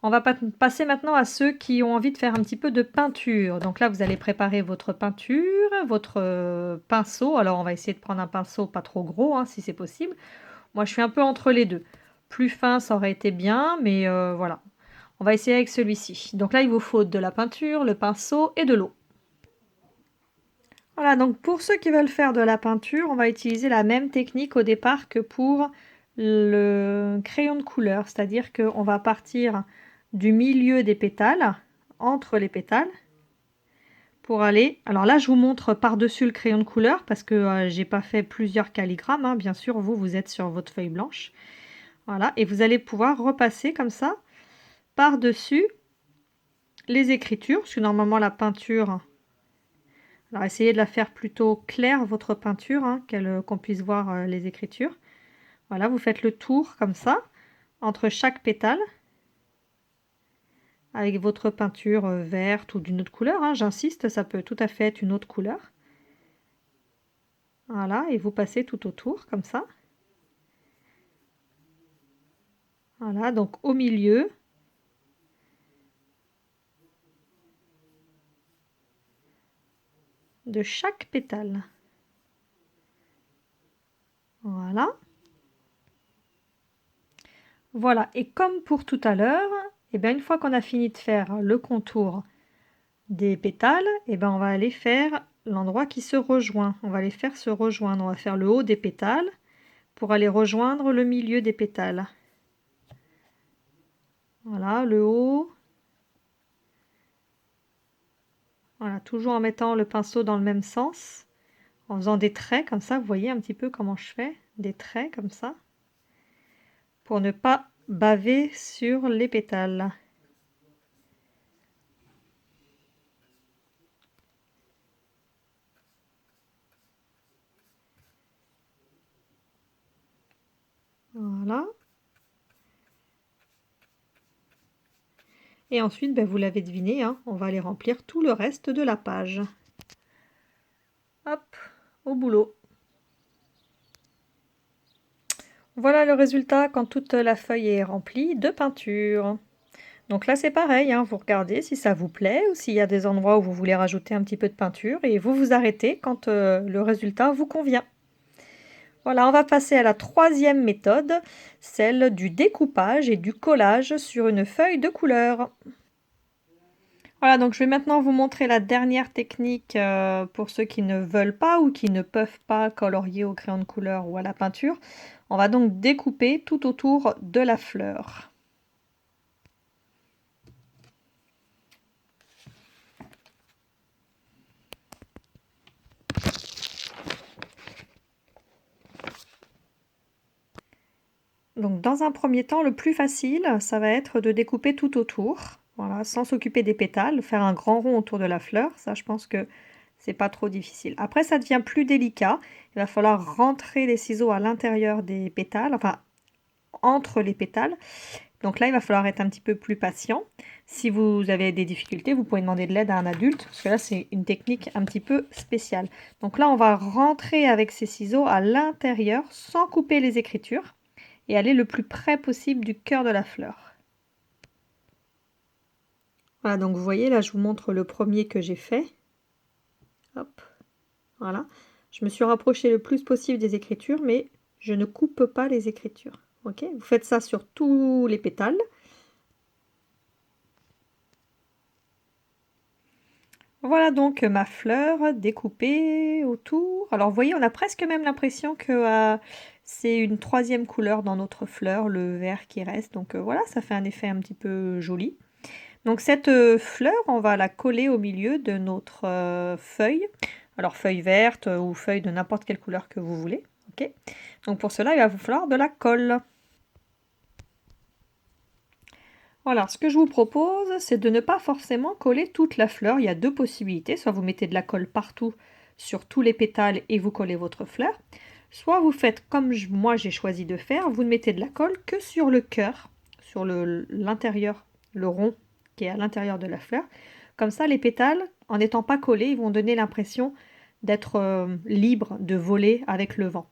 On va passer maintenant à ceux qui ont envie de faire un petit peu de peinture. Donc là, vous allez préparer votre peinture, votre pinceau. Alors, on va essayer de prendre un pinceau pas trop gros, hein, si c'est possible. Moi, je suis un peu entre les deux. Plus fin, ça aurait été bien, mais voilà. On va essayer avec celui-ci. Donc là, il vous faut de la peinture, le pinceau et de l'eau. Voilà, donc pour ceux qui veulent faire de la peinture, on va utiliser la même technique au départ que pour le crayon de couleur. C'est-à-dire qu'on va partir du milieu des pétales, entre les pétales, pour aller... Alors là, je vous montre par-dessus le crayon de couleur parce que j'ai pas fait plusieurs calligrammes, hein. Bien sûr, vous êtes sur votre feuille blanche. Voilà, et vous allez pouvoir repasser comme ça par-dessus les écritures, parce que normalement la peinture... Alors essayez de la faire plutôt claire, votre peinture, hein, qu'on puisse voir les écritures. Voilà, vous faites le tour comme ça, entre chaque pétale, avec votre peinture verte ou d'une autre couleur, hein, j'insiste, ça peut tout à fait être une autre couleur. Voilà, et vous passez tout autour, comme ça. Voilà, donc au milieu. De chaque pétale. Voilà. Voilà, et comme pour tout à l'heure, et bien une fois qu'on a fini de faire le contour des pétales, et ben on va aller faire l'endroit qui se rejoint. On va les faire se rejoindre. On va faire le haut des pétales pour aller rejoindre le milieu des pétales. Voilà, le haut. Voilà, toujours en mettant le pinceau dans le même sens, en faisant des traits comme ça. Vous voyez un petit peu comment je fais, des traits comme ça, pour ne pas baver sur les pétales. Voilà. Et ensuite, ben, vous l'avez deviné, hein, on va aller remplir tout le reste de la page. Hop, au boulot. Voilà le résultat quand toute la feuille est remplie de peinture. Donc là, c'est pareil, hein, vous regardez si ça vous plaît ou s'il y a des endroits où vous voulez rajouter un petit peu de peinture et vous vous arrêtez quand le résultat vous convient. Voilà, on va passer à la troisième méthode, celle du découpage et du collage sur une feuille de couleur. Voilà, donc je vais maintenant vous montrer la dernière technique pour ceux qui ne veulent pas ou qui ne peuvent pas colorier au crayon de couleur ou à la peinture. On va donc découper tout autour de la fleur. Donc dans un premier temps, le plus facile, ça va être de découper tout autour, voilà, sans s'occuper des pétales, faire un grand rond autour de la fleur, ça je pense que c'est pas trop difficile. Après ça devient plus délicat, il va falloir rentrer les ciseaux à l'intérieur des pétales, enfin entre les pétales. Donc là il va falloir être un petit peu plus patient. Si vous avez des difficultés, vous pouvez demander de l'aide à un adulte, parce que là c'est une technique un petit peu spéciale. Donc là on va rentrer avec ces ciseaux à l'intérieur sans couper les écritures et aller le plus près possible du cœur de la fleur. Voilà, donc vous voyez, là je vous montre le premier que j'ai fait. Hop, voilà. Je me suis rapprochée le plus possible des écritures, mais je ne coupe pas les écritures. Ok, vous faites ça sur tous les pétales. Voilà donc ma fleur découpée autour. Alors vous voyez, on a presque même l'impression que c'est une troisième couleur dans notre fleur, le vert qui reste. Donc voilà, ça fait un effet un petit peu joli. Donc cette fleur, on va la coller au milieu de notre feuille. Alors feuille verte ou feuille de n'importe quelle couleur que vous voulez. Ok. Donc pour cela, il va vous falloir de la colle. Voilà, ce que je vous propose, c'est de ne pas forcément coller toute la fleur. Il y a deux possibilités. Soit vous mettez de la colle partout sur tous les pétales et vous collez votre fleur. Soit vous faites comme moi j'ai choisi de faire, vous ne mettez de la colle que sur le cœur, sur l'intérieur, le rond qui est à l'intérieur de la fleur. Comme ça, les pétales, en n'étant pas collés, ils vont donner l'impression d'être libres de voler avec le vent.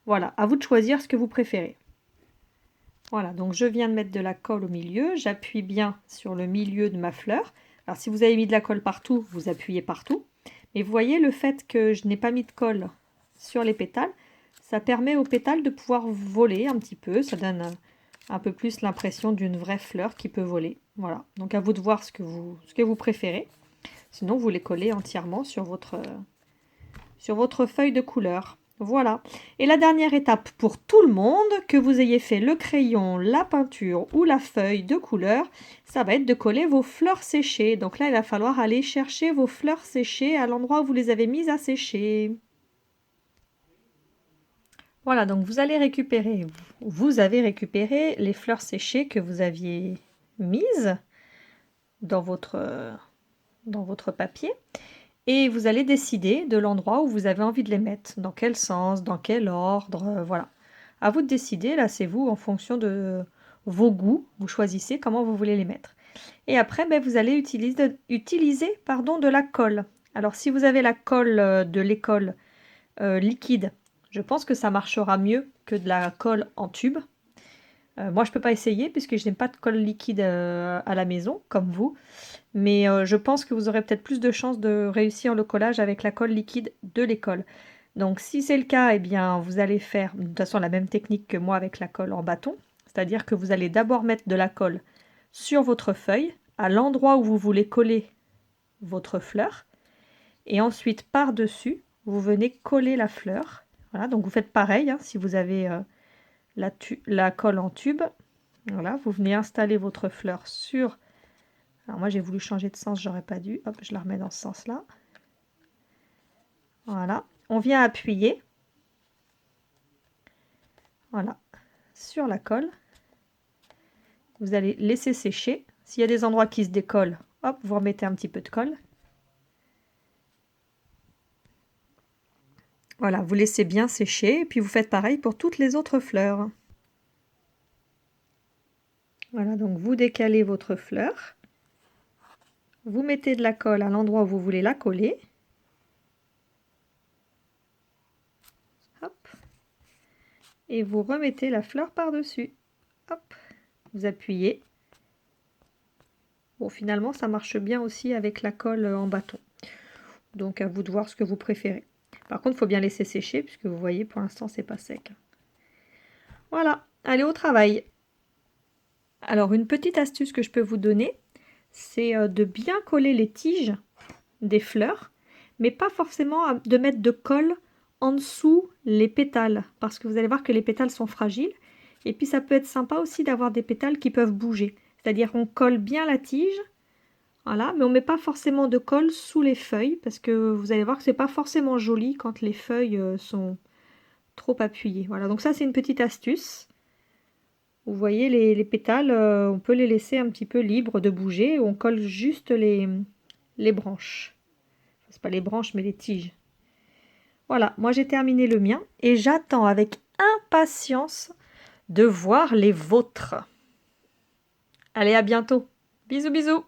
Voilà, à vous de choisir ce que vous préférez. Voilà, donc je viens de mettre de la colle au milieu, j'appuie bien sur le milieu de ma fleur. Alors si vous avez mis de la colle partout, vous appuyez partout. Mais vous voyez le fait que je n'ai pas mis de colle sur les pétales, ça permet aux pétales de pouvoir voler un petit peu, ça donne un peu plus l'impression d'une vraie fleur qui peut voler. Voilà, donc à vous de voir ce que vous préférez. Sinon vous les collez entièrement sur votre feuille de couleur. Voilà. Et la dernière étape pour tout le monde, que vous ayez fait le crayon, la peinture ou la feuille de couleur, ça va être de coller vos fleurs séchées. Donc là, il va falloir aller chercher vos fleurs séchées à l'endroit où vous les avez mises à sécher. Voilà, donc vous avez récupéré les fleurs séchées que vous aviez mises dans votre papier. Et vous allez décider de l'endroit où vous avez envie de les mettre, dans quel sens, dans quel ordre, voilà. À vous de décider, là c'est vous, en fonction de vos goûts, vous choisissez comment vous voulez les mettre. Et après, vous allez utiliser de la colle. Alors si vous avez la colle de l'école liquide, je pense que ça marchera mieux que de la colle en tube. Moi je ne peux pas essayer puisque je n'ai pas de colle liquide à la maison, comme vous. Mais je pense que vous aurez peut-être plus de chances de réussir le collage avec la colle liquide de l'école. Donc si c'est le cas, eh bien vous allez faire de toute façon la même technique que moi avec la colle en bâton. C'est-à-dire que vous allez d'abord mettre de la colle sur votre feuille, à l'endroit où vous voulez coller votre fleur. Et ensuite, par-dessus, vous venez coller la fleur. Voilà, donc vous faites pareil, hein, si vous avez la colle en tube. Voilà, vous venez installer votre fleur sur... Alors moi j'ai voulu changer de sens, j'aurais pas dû. Hop, je la remets dans ce sens-là. Voilà, on vient appuyer. Voilà, sur la colle. Vous allez laisser sécher. S'il y a des endroits qui se décollent, hop, vous remettez un petit peu de colle. Voilà, vous laissez bien sécher et puis vous faites pareil pour toutes les autres fleurs. Voilà, donc vous décalez votre fleur. Vous mettez de la colle à l'endroit où vous voulez la coller. Hop. Et vous remettez la fleur par-dessus. Hop. Vous appuyez. Bon, finalement, ça marche bien aussi avec la colle en bâton. Donc, à vous de voir ce que vous préférez. Par contre, il faut bien laisser sécher, puisque vous voyez, pour l'instant, c'est pas sec. Voilà, allez au travail. Alors, une petite astuce que je peux vous donner, c'est de bien coller les tiges des fleurs, mais pas forcément de mettre de colle en dessous les pétales, parce que vous allez voir que les pétales sont fragiles. Et puis, ça peut être sympa aussi d'avoir des pétales qui peuvent bouger. C'est-à-dire qu'on colle bien la tige, voilà, mais on ne met pas forcément de colle sous les feuilles, parce que vous allez voir que c'est pas forcément joli quand les feuilles sont trop appuyées. Voilà, donc ça c'est une petite astuce. Vous voyez les pétales, on peut les laisser un petit peu libres de bouger, on colle juste les branches. Enfin, c'est pas les branches, mais les tiges. Voilà, moi j'ai terminé le mien, et j'attends avec impatience de voir les vôtres. Allez, à bientôt. Bisous, bisous.